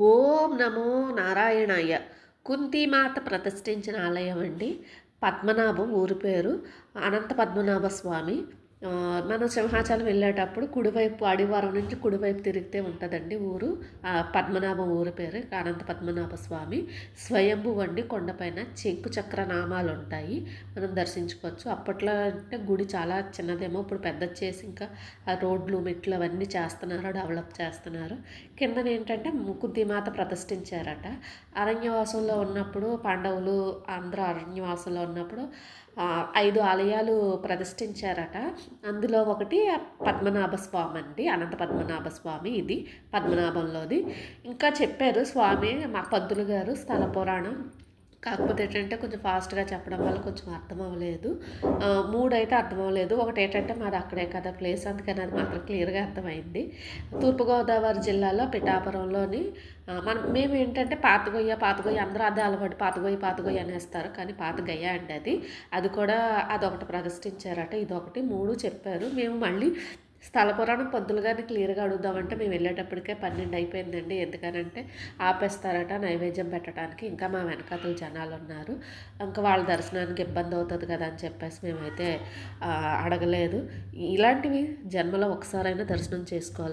ఓం నమో నారాయణాయ. కుంతీమాత ప్రతిష్ఠించిన ఆలయం అండి. పద్మనాభం ఊరి పేరు. అనంత పద్మనాభ స్వామి. మనం సింహాచలం వెళ్ళేటప్పుడు కుడివైపు అడివారం నుంచి కుడివైపు తిరిగితే ఉంటుందండి ఊరు. పద్మనాభం ఊరి పేరు అనంత పద్మనాభ స్వామి. స్వయంభూ అండి, కొండపైన శంకు చక్ర నామాలు ఉంటాయి, మనం దర్శించుకోవచ్చు. అప్పట్లో అంటే గుడి చాలా చిన్నదేమో, ఇప్పుడు పెద్దది చేసి ఇంకా ఆ రోడ్లు మెట్లు అవన్నీ చేస్తున్నారు, డెవలప్ చేస్తున్నారు. కిందన ఏంటంటే కుంతిమాత ప్రతిష్ఠించారట. అరణ్యవాసంలో ఉన్నప్పుడు పాండవులు అందరూ అరణ్యవాసంలో ఉన్నప్పుడు 5 ఆలయాలు ప్రతిష్ఠించారట. అందులో ఒకటి పద్మనాభ స్వామి అండి, అనంత పద్మనాభ స్వామి. ఇది పద్మనాభంలోది. ఇంకా చెప్పారు స్వామి మా పంతులు గారు స్థల పురాణం. కాకపోతే ఏంటంటే కొంచెం ఫాస్ట్గా చెప్పడం వల్ల కొంచెం అర్థం అవ్వలేదు. 3 అయితే అర్థం అవ్వలేదు. ఒకటి ఏంటంటే మాది అక్కడే కదా ప్లేస్, అందుకని అది మాత్రం క్లియర్గా అర్థమైంది. తూర్పుగోదావరి జిల్లాలో పిఠాపురంలోని మేము ఏంటంటే పాతగొయ్య అందరూ అదే అలవాటు, పాతగొయ్య అనేస్తారు, కానీ పాతగయ్య అండి అది. అది కూడా అదొకటి ప్రదర్శించారట, ఇదొకటి 3 చెప్పారు. మేము మళ్ళీ స్థల పురాణం పంతులు గారిని క్లియర్గా అడుగుదామంటే మేము వెళ్ళేటప్పటికే 12 అయిపోయిందండి. ఎందుకనంటే ఆపేస్తారట నైవేద్యం పెట్టడానికి. ఇంకా మా వెనకాతల జనాలు ఉన్నారు, ఇంకా వాళ్ళ దర్శనానికి ఇబ్బంది అవుతుంది కదా అని చెప్పేసి మేమైతే అడగలేదు. ఇలాంటివి జన్మలో ఒకసారైనా దర్శనం చేసుకోవాలి.